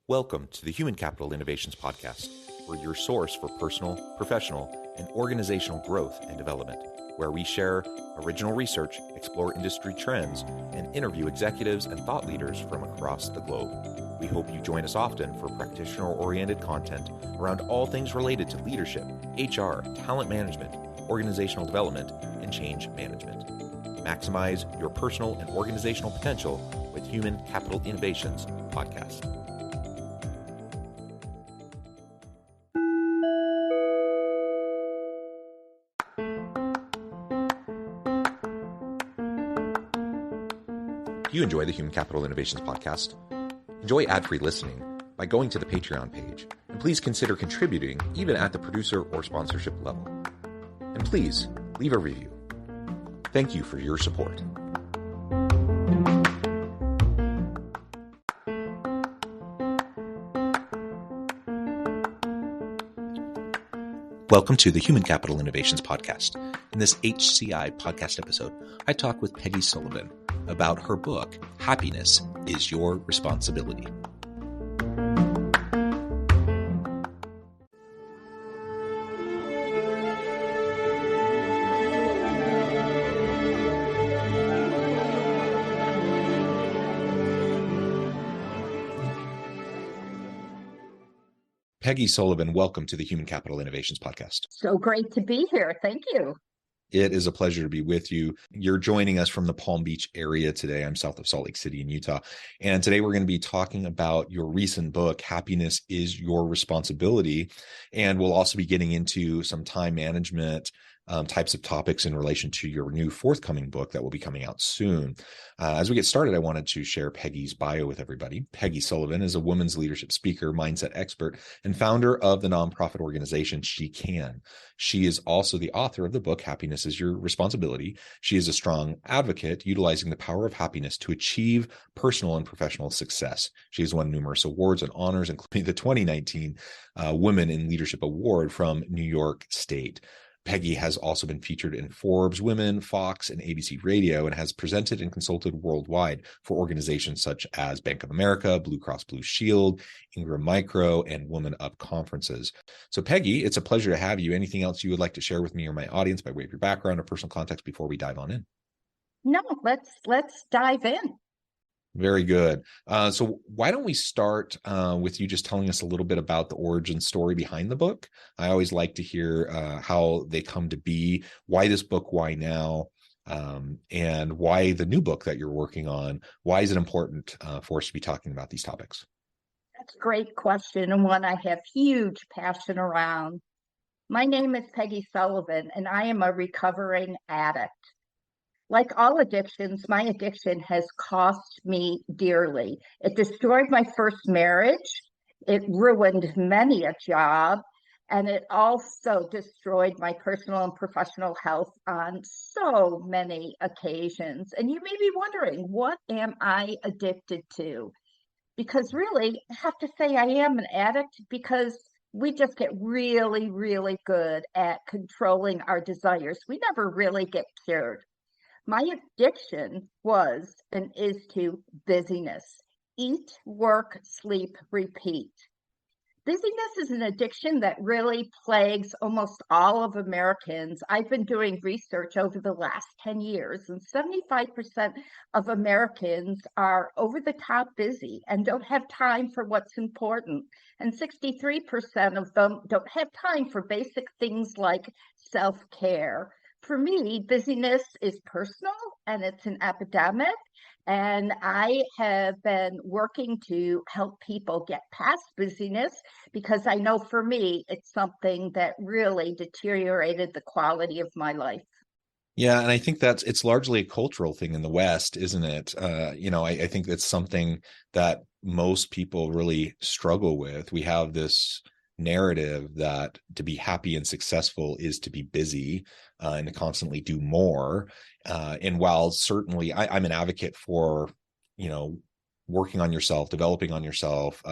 Welcome to the Human Capital Innovations Podcast. We're your source for personal, professional, and organizational growth and development, where we share original research, explore industry trends, and interview executives and thought leaders from across the globe. We hope you join us often for practitioner-oriented content around all things related to leadership, HR, talent management, organizational development, and change management. Maximize your personal and organizational potential with Human Capital Innovations Podcast. If you enjoy the Human Capital Innovations Podcast, enjoy ad-free listening by going to the Patreon page, and please consider contributing even at the producer or sponsorship level. And please leave a review. Thank you for your support. Welcome to the Human Capital Innovations Podcast. In this HCI podcast episode, I talk with Peggy Sullivan about her book, Happiness is Your Responsibility. Peggy Sullivan, welcome to the Human Capital Innovations Podcast. So great to be here. Thank you. It is a pleasure to be with you. You're joining us from the Palm Beach area today. I'm south of Salt Lake City in Utah. And today we're going to be talking about your recent book, Happiness is Your Responsibility. And we'll also be getting into some time management types of topics in relation to your new forthcoming book that will be coming out soon. As we get started, I wanted to share Peggy's bio with everybody. Peggy Sullivan is a women's leadership speaker, mindset expert, and founder of the nonprofit organization She Can. She is also the author of the book, Happiness is Your Responsibility. She is a strong advocate utilizing the power of happiness to achieve personal and professional success. She has won numerous awards and honors, including the 2019 Women in Leadership Award from New York State. Peggy has also been featured in Forbes, Women, Fox, and ABC Radio, and has presented and consulted worldwide for organizations such as Bank of America, Blue Cross Blue Shield, Ingram Micro, and Woman Up conferences. So Peggy, it's a pleasure to have you. Anything else you would like to share with me or my audience by way of your background or personal context before we dive on in? No, let's dive in. Very good. So why don't we start with you just telling us a little bit about the origin story behind the book? I always like to hear how they come to be, why this book, why now, and why the new book that you're working on. Why is it important for us to be talking about these topics? That's a great question, and one I have huge passion around. My name is Peggy Sullivan, and I am a recovering addict. Like all addictions, my addiction has cost me dearly. It destroyed my first marriage. It ruined many a job. And it also destroyed my personal and professional health on so many occasions. And you may be wondering, what am I addicted to? Because really, I have to say I am an addict because we just get really, really good at controlling our desires. We never really get cured. My addiction was and is to busyness. Eat, work, sleep, repeat. Busyness is an addiction that really plagues almost all of Americans. I've been doing research over the last 10 years, and 75% of Americans are over the top busy and don't have time for what's important. And 63% of them don't have time for basic things like self-care. For me, busyness is personal and it's an epidemic. And I have been working to help people get past busyness because I know for me, it's something that really deteriorated the quality of my life. Yeah, and I think it's largely a cultural thing in the West, isn't it? I think that's something that most people really struggle with. We have this narrative that to be happy and successful is to be busy and to constantly do more. And while certainly I'm an advocate for, working on yourself, developing on yourself,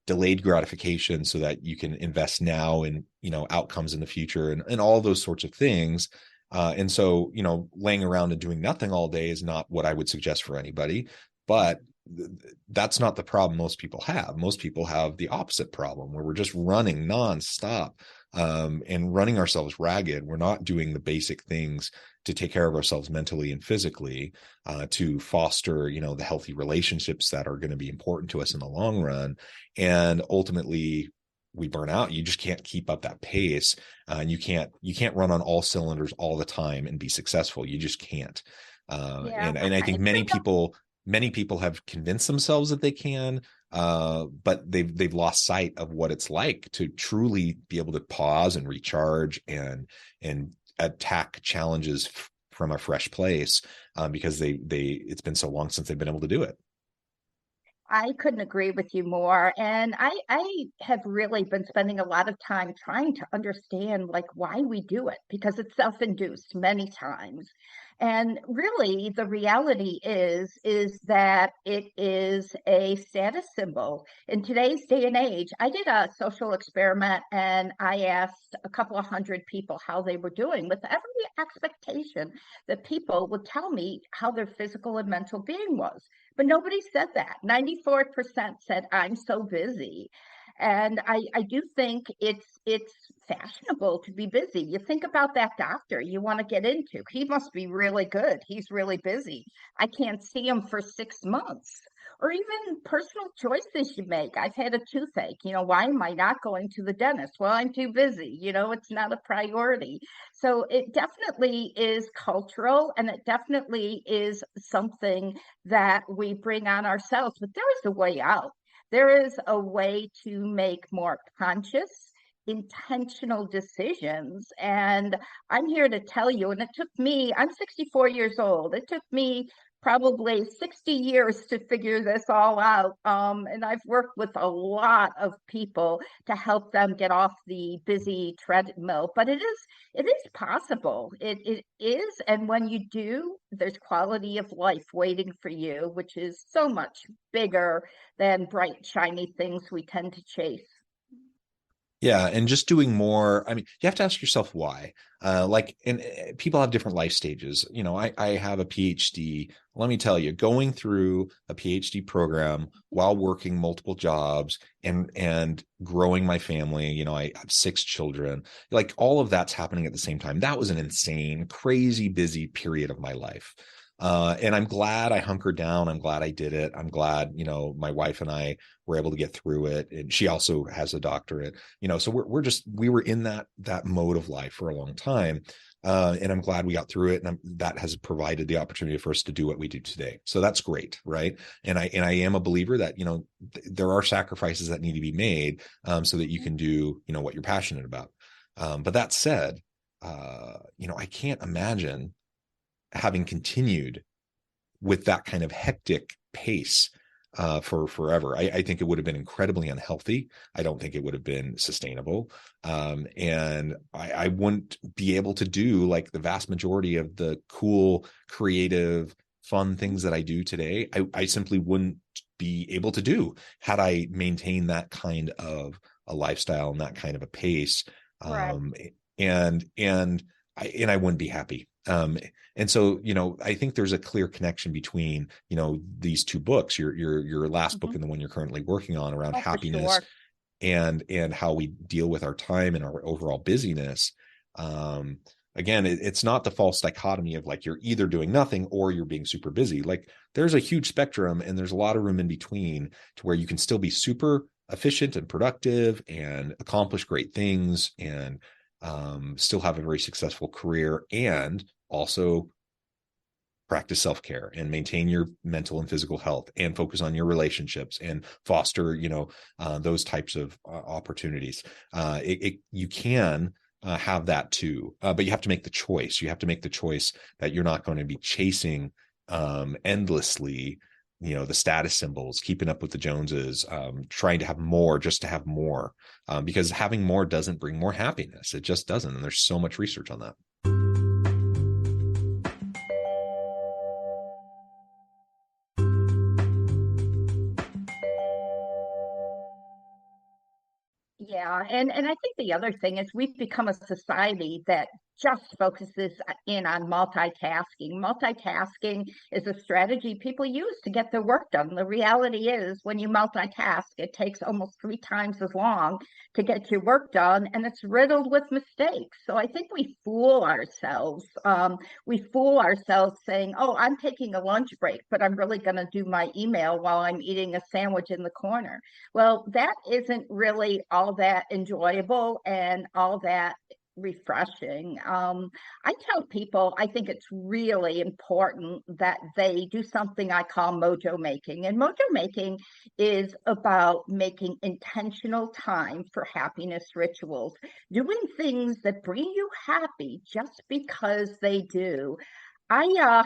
delayed gratification so that you can invest now in, outcomes in the future and all those sorts of things. And so, laying around and doing nothing all day is not what I would suggest for anybody. But that's not the problem most people have. Most people have the opposite problem, where we're just running nonstop, and running ourselves ragged. We're not doing the basic things to take care of ourselves mentally and physically, to foster, the healthy relationships that are going to be important to us in the long run. And ultimately, we burn out. You just can't keep up that pace, and you can't run on all cylinders all the time and be successful. You just can't. And I think many people have convinced themselves that they can, but they've lost sight of what it's like to truly be able to pause and recharge and attack challenges from a fresh place, because it's been so long since they've been able to do it. I couldn't agree with you more. And I have really been spending a lot of time trying to understand why we do it, because it's self-induced many times. And really the reality is that it is a status symbol. In today's day and age, I did a social experiment and I asked a couple of hundred people how they were doing, with every expectation that people would tell me how their physical and mental being was. But nobody said that. 94% said, I'm so busy. And I do think it's fashionable to be busy. You think about that doctor you want to get into. He must be really good. He's really busy. I can't see him for 6 months. Or even personal choices you make. I've had a toothache. Why am I not going to the dentist? Well, I'm too busy. It's not a priority. So it definitely is cultural, and it definitely is something that we bring on ourselves. But there is a way out. There is a way to make more conscious, intentional decisions. And I'm here to tell you, and it took me, I'm 64 years old. It took me probably 60 years to figure this all out. And I've worked with a lot of people to help them get off the busy treadmill, but it is possible. It is. And when you do, there's quality of life waiting for you, which is so much bigger than bright, shiny things we tend to chase. Yeah. And just doing more. I mean, you have to ask yourself why. And people have different life stages. I have a PhD. Let me tell you, going through a PhD program while working multiple jobs and growing my family, I have 6 children, all of that's happening at the same time. That was an insane, crazy, busy period of my life. And I'm glad I hunkered down. I'm glad I did it. I'm glad, my wife and I were able to get through it. And she also has a doctorate, so we were in that mode of life for a long time. And I'm glad we got through it. And that has provided the opportunity for us to do what we do today. So that's great. Right. And I am a believer that, there are sacrifices that need to be made, so that you can do, what you're passionate about. But that said, I can't imagine having continued with that kind of hectic pace for forever. I think it would have been incredibly unhealthy. I don't think it would have been sustainable. And I wouldn't be able to do the vast majority of the cool, creative, fun things that I do today. I simply wouldn't be able to do had I maintained that kind of a lifestyle and that kind of a pace. Right. And I wouldn't be happy. And so, I think there's a clear connection between, these two books, your last book and the one you're currently working on around happiness, sure. and how we deal with our time and our overall busyness. Again, it's not the false dichotomy of you're either doing nothing or you're being super busy. There's a huge spectrum, and there's a lot of room in between to where you can still be super efficient and productive and accomplish great things and still have a very successful career, and also practice self-care and maintain your mental and physical health and focus on your relationships and foster, those types of opportunities. You can have that too, but you have to make the choice. You have to make the choice that you're not going to be chasing endlessly, the status symbols, keeping up with the Joneses, trying to have more just to have more, because having more doesn't bring more happiness. It just doesn't. And there's so much research on that. Yeah. And I think the other thing is we've become a society that just focuses in on multitasking. Multitasking is a strategy people use to get their work done. The reality is, when you multitask, it takes almost 3 times as long to get your work done, and it's riddled with mistakes. So I think we fool ourselves. We fool ourselves saying, oh, I'm taking a lunch break, but I'm really going to do my email while I'm eating a sandwich in the corner. Well, that isn't really all that enjoyable and all that refreshing. I tell people I think it's really important that they do something I call mojo making. And mojo making is about making intentional time for happiness rituals, doing things that bring you happy just because they do. I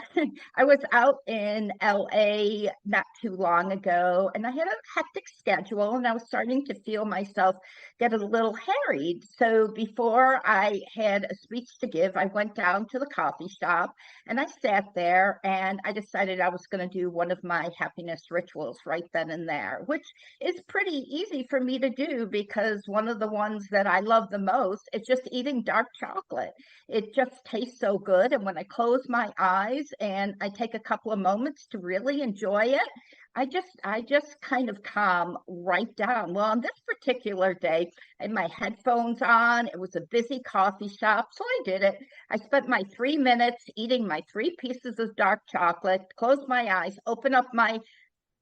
I was out in LA not too long ago, and I had a hectic schedule, and I was starting to feel myself get a little harried. So before I had a speech to give, I went down to the coffee shop and I sat there, and I decided I was going to do one of my happiness rituals right then and there, which is pretty easy for me to do because one of the ones that I love the most is just eating dark chocolate. It just tastes so good, and when I close my eyes and I take a couple of moments to really enjoy it, I just kind of calm right down. Well, on this particular day, I had my headphones on. It was a busy coffee shop, so I did it. I spent my 3 minutes eating my 3 pieces of dark chocolate, closed my eyes, open up my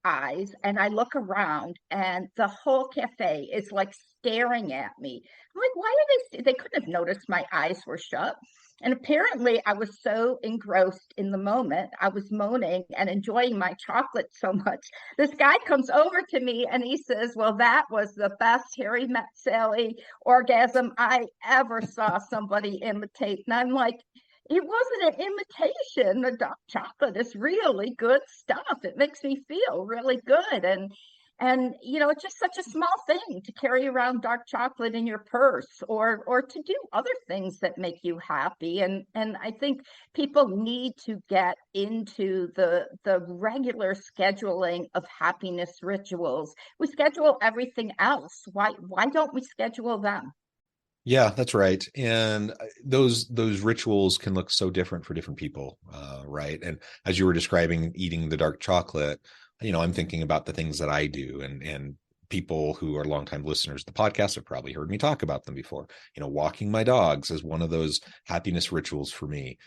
eyes, and I look around, and the whole cafe is like staring at me. I'm like, why are they couldn't have noticed my eyes were shut. And apparently I was so engrossed in the moment. I was moaning and enjoying my chocolate so much. This guy comes over to me and he says, well, that was the best Harry Met Sally orgasm I ever saw somebody imitate. And I'm like, it wasn't an imitation. The dark chocolate is really good stuff. It makes me feel really good. And you know, it's just such a small thing to carry around dark chocolate in your purse, or to do other things that make you happy. And I think people need to get into the regular scheduling of happiness rituals. We schedule everything else. Why don't we schedule them? Yeah, that's right. And those rituals can look so different for different people, right? And as you were describing eating the dark chocolate, you know, I'm thinking about the things that I do, and people who are longtime listeners to the podcast have probably heard me talk about them before. You know, walking my dogs is one of those happiness rituals for me.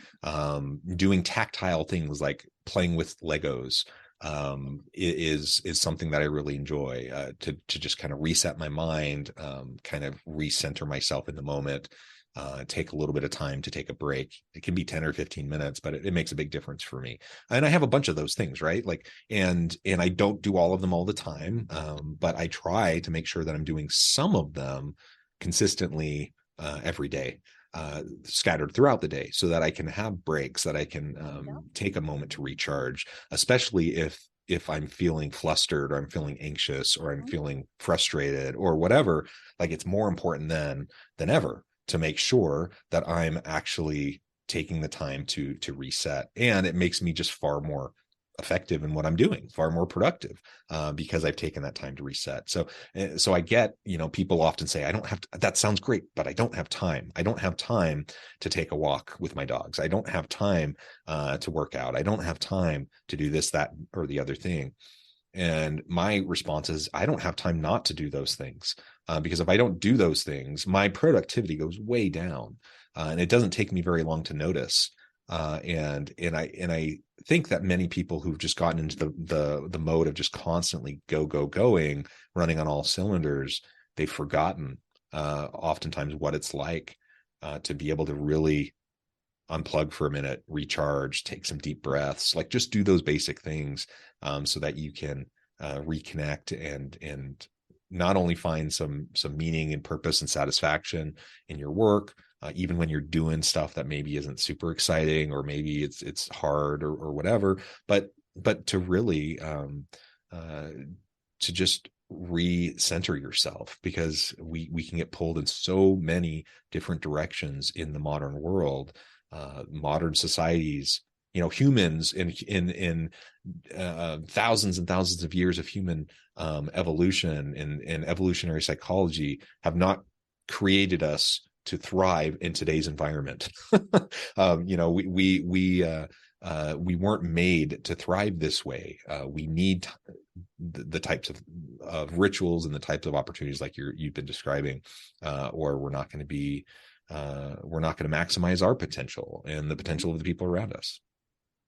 Doing tactile things like playing with Legos is something that I really enjoy, to just kind of reset my mind, kind of recenter myself in the moment. Take a little bit of time to take a break. It can be 10 or 15 minutes, but it makes a big difference for me. And I have a bunch of those things, right? Like, and I don't do all of them all the time, but I try to make sure that I'm doing some of them consistently every day, scattered throughout the day, so that I can have breaks, that I can take a moment to recharge, especially if I'm feeling flustered, or I'm feeling anxious, or I'm feeling frustrated, or whatever. Like, it's more important than ever to make sure that I'm actually taking the time to reset. And it makes me just far more effective in what I'm doing, far more productive, because I've taken that time to reset. So I get, you know, people often say, I don't have to, that sounds great, but I don't have time. I don't have time to take a walk with my dogs. I don't have time to work out. I don't have time to do this, that, or the other thing. And my response is, I don't have time not to do those things, because if I don't do those things, my productivity goes way down, and it doesn't take me very long to notice. And I think that many people who've just gotten into the mode of just constantly going, running on all cylinders, they've forgotten oftentimes what it's like to be able to really unplug for a minute, recharge, take some deep breaths, like just do those basic things, so that you can reconnect and not only find some meaning and purpose and satisfaction in your work, even when you're doing stuff that maybe isn't super exciting, or maybe it's hard, or whatever, but to really to just recenter yourself, because we can get pulled in so many different directions in the modern world. Modern societies, you know, humans in thousands and thousands of years of human evolution and evolutionary psychology have not created us to thrive in today's environment. We weren't made to thrive this way. We need the types of rituals and the types of opportunities like you've been describing, or we're not going to maximize our potential and the potential of the people around us.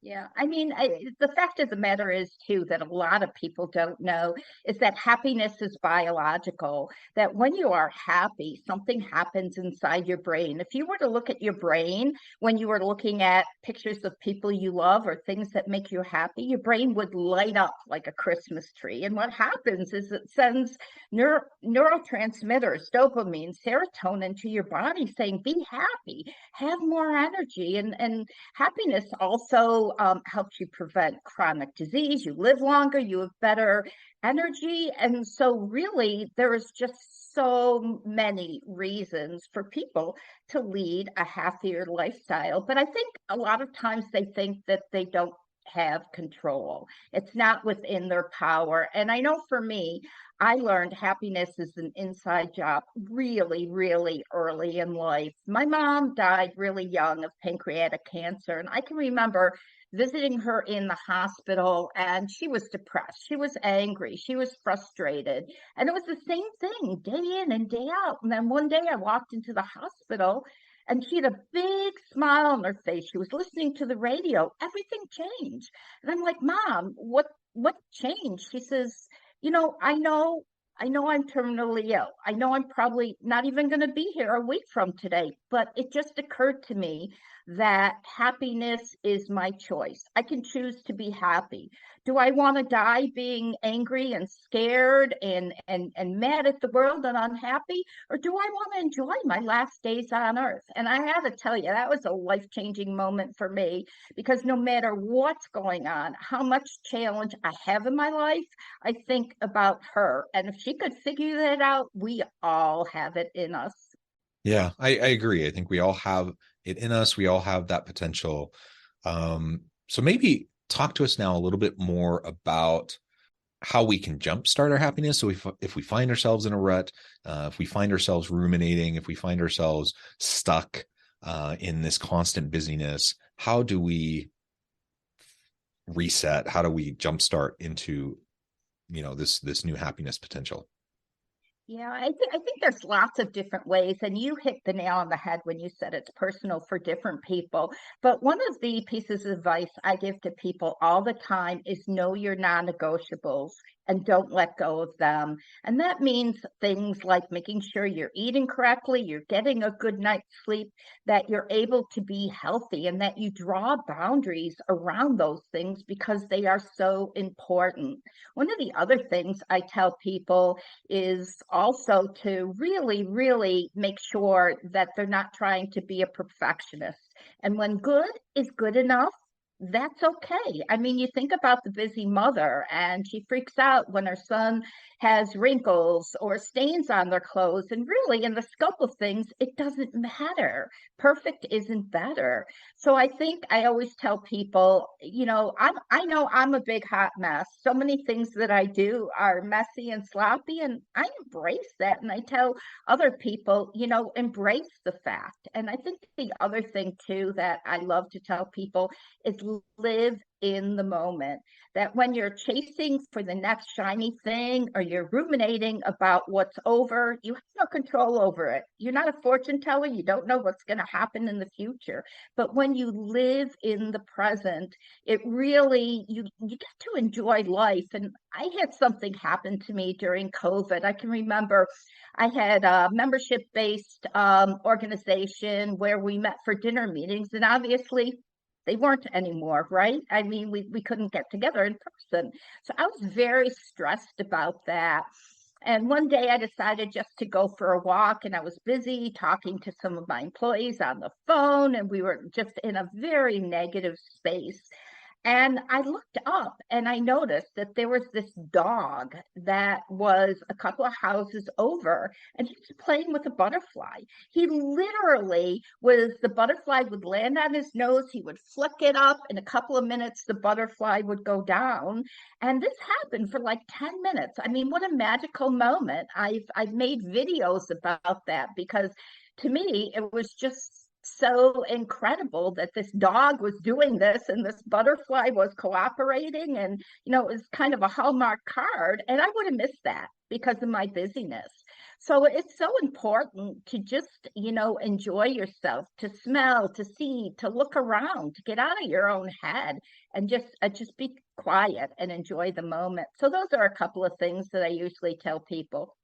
Yeah, I mean, the fact of the matter is, too, that a lot of people don't know is that happiness is biological, that when you are happy, something happens inside your brain. If you were to look at your brain when you were looking at pictures of people you love or things that make you happy, your brain would light up like a Christmas tree. And what happens is it sends neurotransmitters, dopamine, serotonin to your body saying, be happy, have more energy. And happiness also helps you prevent chronic disease. You live longer, you have better energy. And so really, there is just so many reasons for people to lead a happier lifestyle. But I think a lot of times they think that they don't have control. It's not within their power. And I know for me, I learned happiness is an inside job really, really early in life. My mom died really young of pancreatic cancer, and I can remember visiting her in the hospital, and she was depressed. She was angry. She was frustrated. And it was the same thing day in and day out. And then one day I walked into the hospital and she had a big smile on her face. She was listening to the radio. Everything changed. And I'm like, Mom, what changed? She says, I know I'm terminally ill. I know I'm probably not even going to be here a week from today, but it just occurred to me that happiness is my choice. I can choose to be happy. Do I want to die being angry and scared and mad at the world and unhappy? Or do I want to enjoy my last days on earth? And I have to tell you, that was a life-changing moment for me, because no matter what's going on, how much challenge I have in my life, I think about her. And if she could figure that out, we all have it in us. Yeah, I agree. I think we all have it in us. We all have that potential. So maybe talk to us now a little bit more about how we can jumpstart our happiness. So if we find ourselves in a rut, if we find ourselves ruminating, if we find ourselves stuck in this constant busyness, how do we reset? How do we jumpstart into, this new happiness potential? Yeah, I think there's lots of different ways, and you hit the nail on the head when you said it's personal for different people. But one of the pieces of advice I give to people all the time is know your non-negotiables and don't let go of them. And that means things like making sure you're eating correctly, you're getting a good night's sleep, that you're able to be healthy, and that you draw boundaries around those things because they are so important. One of the other things I tell people is also to really, really make sure that they're not trying to be a perfectionist. And when good is good enough, that's okay. I mean, you think about the busy mother, and she freaks out when her son has wrinkles or stains on their clothes. And really, in the scope of things, it doesn't matter. Perfect isn't better. So I think I always tell people, I know I'm a big hot mess. So many things that I do are messy and sloppy, and I embrace that. And I tell other people, embrace the fact. And I think the other thing, too, that I love to tell people is live in the moment. That when you're chasing for the next shiny thing or you're ruminating about what's over, you have no control over it. You're not a fortune teller. You don't know what's going to happen in the future. But when you live in the present, it really, you get to enjoy life. And I had something happen to me during COVID. I can remember I had a membership-based organization where we met for dinner meetings, and obviously they weren't anymore, right? I mean, we couldn't get together in person. So I was very stressed about that. And one day I decided just to go for a walk, and I was busy talking to some of my employees on the phone, and we were just in a very negative space. And I looked up and I noticed that there was this dog that was a couple of houses over, and he was playing with a butterfly. He literally the butterfly would land on his nose, he would flick it up. In a couple of minutes, the butterfly would go down. And this happened for like 10 minutes. I mean, what a magical moment. I've made videos about that because to me, it was just so incredible that this dog was doing this and this butterfly was cooperating. And, it was kind of a Hallmark card. And I would have missed that because of my busyness. So it's so important to just, enjoy yourself, to smell, to see, to look around, to get out of your own head and just be quiet and enjoy the moment. So those are a couple of things that I usually tell people.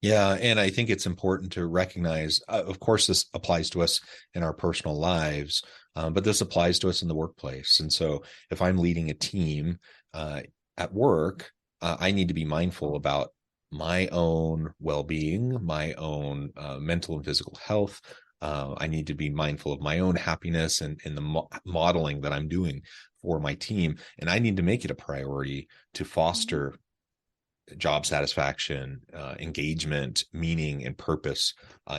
Yeah, and I think it's important to recognize, of course, this applies to us in our personal lives, but this applies to us in the workplace. And so if I'm leading a team at work, I need to be mindful about my own well-being, my own mental and physical health. I need to be mindful of my own happiness and the modeling that I'm doing for my team. And I need to make it a priority to foster job satisfaction, engagement, meaning, and purpose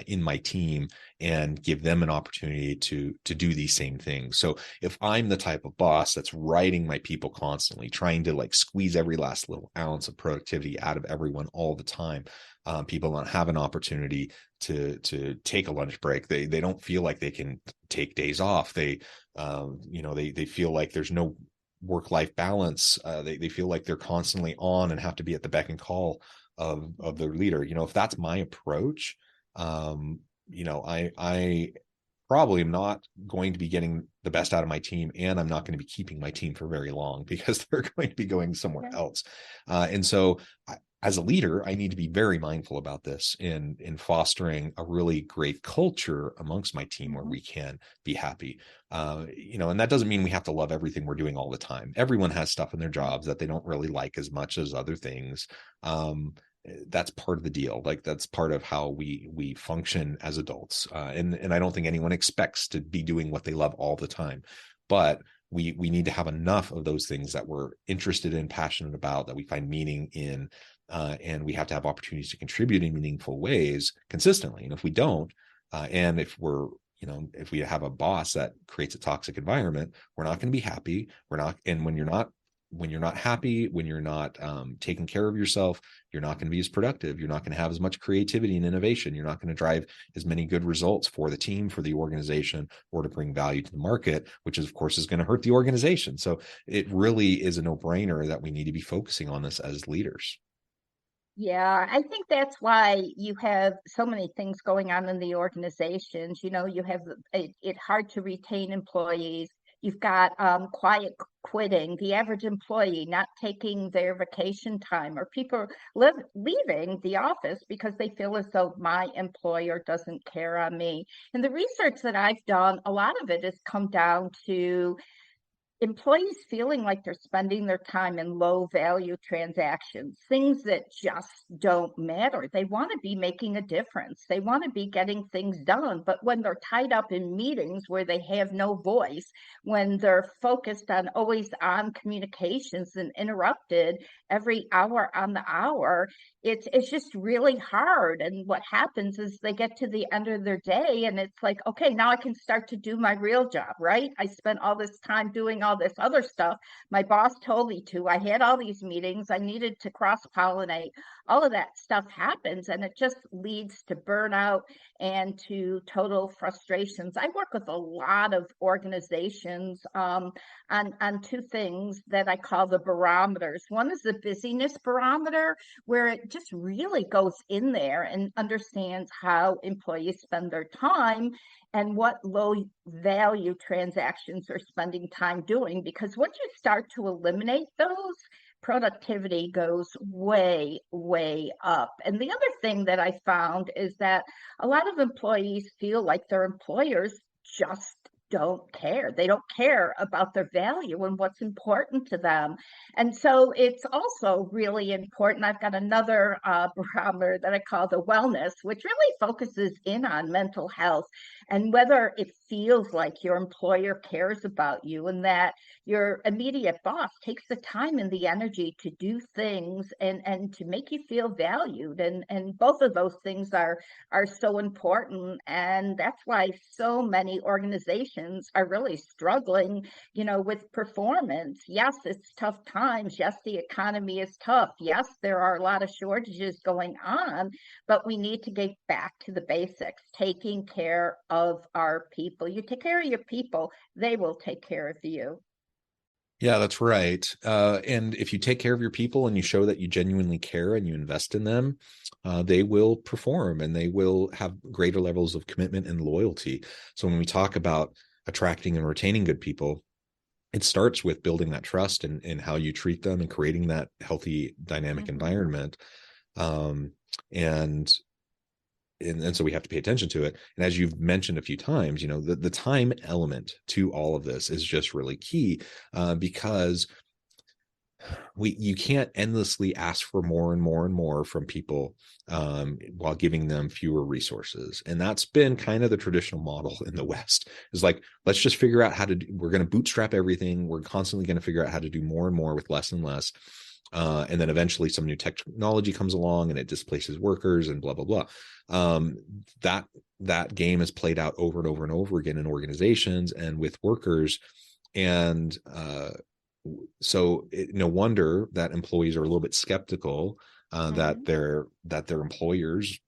in my team, and give them an opportunity to do these same things. So if I'm the type of boss that's writing my people constantly, trying to like squeeze every last little ounce of productivity out of everyone all the time, people don't have an opportunity to take a lunch break. They don't feel like they can take days off. They feel like there's no work-life balance. They feel like they're constantly on and have to be at the beck and call of their leader. If that's my approach, I probably am not going to be getting the best out of my team, and I'm not going to be keeping my team for very long because they're going to be going somewhere else. And so as a leader, I need to be very mindful about this in fostering a really great culture amongst my team where we can be happy. And that doesn't mean we have to love everything we're doing all the time. Everyone has stuff in their jobs that they don't really like as much as other things. That's part of the deal. Like that's part of how we function as adults. And I don't think anyone expects to be doing what they love all the time, but we need to have enough of those things that we're interested in, passionate about, that we find meaning in, and we have to have opportunities to contribute in meaningful ways consistently. And if we don't, and if we have a boss that creates a toxic environment, we're not going to be happy. And when you're not happy, when you're not taking care of yourself, you're not going to be as productive. You're not going to have as much creativity and innovation. You're not going to drive as many good results for the team, for the organization, or to bring value to the market, which of course is going to hurt the organization. So it really is a no-brainer that we need to be focusing on this as leaders. Yeah, I think that's why you have so many things going on in the organizations. You have it hard to retain employees. You've got quiet quitting, the average employee not taking their vacation time, or people leaving the office because they feel as though my employer doesn't care on me. And the research that I've done, a lot of it has come down to employees feeling like they're spending their time in low value transactions, things that just don't matter. They want to be making a difference. They want to be getting things done. But when they're tied up in meetings where they have no voice, when they're focused on always on communications and interrupted every hour on the hour, it's just really hard. And what happens is they get to the end of their day and it's like, okay, now I can start to do my real job, right? I spent all this time doing all this other stuff. My boss told me to. I had all these meetings. I needed to cross-pollinate. All of that stuff happens, and it just leads to burnout and to total frustrations. I work with a lot of organizations on two things that I call the barometers. One is the busyness barometer, where it just really goes in there and understands how employees spend their time and what low value transactions are spending time doing. Because once you start to eliminate those, productivity goes way, way up. And the other thing that I found is that a lot of employees feel like their employers just don't care. They don't care about their value and what's important to them. And so it's also really important. I've got another barometer that I call the wellness, which really focuses in on mental health. and whether it feels like your employer cares about you and that your immediate boss takes the time and the energy to do things and to make you feel valued. And both of those things are so important. And that's why so many organizations are really struggling, with performance. Yes, it's tough times. Yes, the economy is tough. Yes, there are a lot of shortages going on, but we need to get back to the basics, taking care of our people. You take care of your people, they will take care of you. Yeah, that's right. And if you take care of your people and you show that you genuinely care and you invest in them, they will perform and they will have greater levels of commitment and loyalty. So when we talk about attracting and retaining good people, it starts with building that trust and how you treat them and creating that healthy, dynamic environment. And so we have to pay attention to it. And as you've mentioned a few times, the time element to all of this is just really key, because you can't endlessly ask for more and more and more from people while giving them fewer resources. And that's been kind of the traditional model in the West, is like, let's just figure out we're going to bootstrap everything. We're constantly going to figure out how to do more and more with less and less. And then eventually some new technology comes along and it displaces workers and blah, blah, blah. That game is played out over and over and over again in organizations and with workers. And so no wonder that employees are a little bit skeptical that their employers,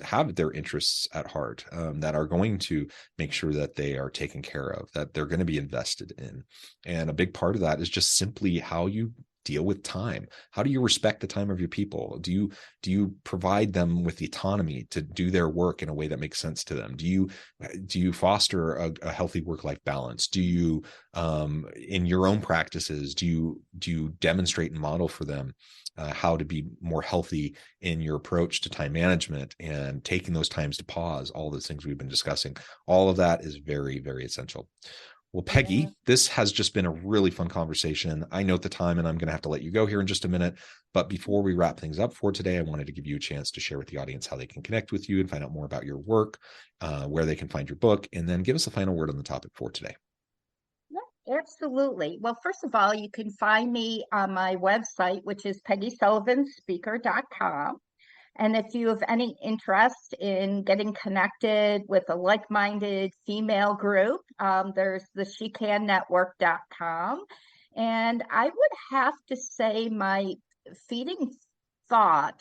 have their interests at heart, that are going to make sure that they are taken care of, that they're going to be invested in. And a big part of that is just simply how you deal with time. How do you respect the time of your people? Do you provide them with the autonomy to do their work in a way that makes sense to them? Do you foster a healthy work-life balance? Do you, in your own practices, do you demonstrate and model for them how to be more healthy in your approach to time management and taking those times to pause? All those things we've been discussing, all of that is very, very essential. Well, Peggy, this has just been a really fun conversation. I note the time and I'm going to have to let you go here in just a minute. But before we wrap things up for today, I wanted to give you a chance to share with the audience how they can connect with you and find out more about your work, where they can find your book, and then give us a final word on the topic for today. Absolutely. Well, first of all, you can find me on my website, which is peggysullivanspeaker.com. And if you have any interest in getting connected with a like-minded female group, there's the shecanNetwork.com. And I would have to say my feeding thought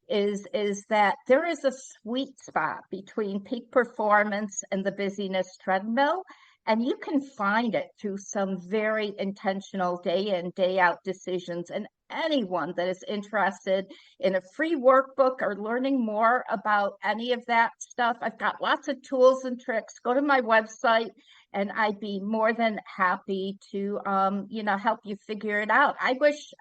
is that there is a sweet spot between peak performance and the busyness treadmill. And you can find it through some very intentional day in, day out decisions. And anyone that is interested in a free workbook or learning more about any of that stuff, I've got lots of tools and tricks. Go to my website and I'd be more than happy to, help you figure it out. I wish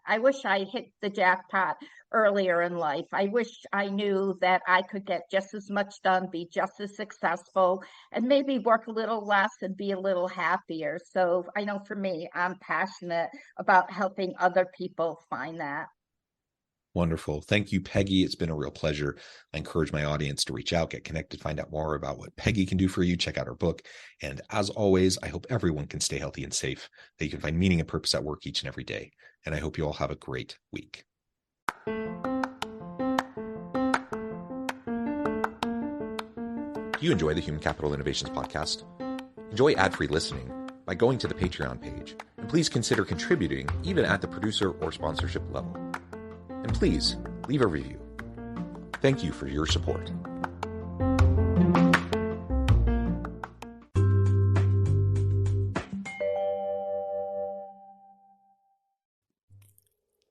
I hit the jackpot earlier in life. I wish I knew that I could get just as much done, be just as successful, and maybe work a little less and be a little happier. So I know for me, I'm passionate about helping other people find that. Wonderful. Thank you, Peggy. It's been a real pleasure. I encourage my audience to reach out, get connected, find out more about what Peggy can do for you. Check out her book. And as always, I hope everyone can stay healthy and safe, that you can find meaning and purpose at work each and every day. And I hope you all have a great week. Do you enjoy the Human Capital Innovations podcast? Enjoy ad-free listening by going to the Patreon page. And please consider contributing even at the producer or sponsorship level. And please leave a review. Thank you for your support.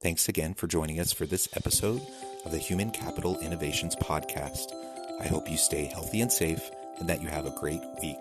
Thanks again for joining us for this episode of the Human Capital Innovations Podcast. I hope you stay healthy and safe and that you have a great week.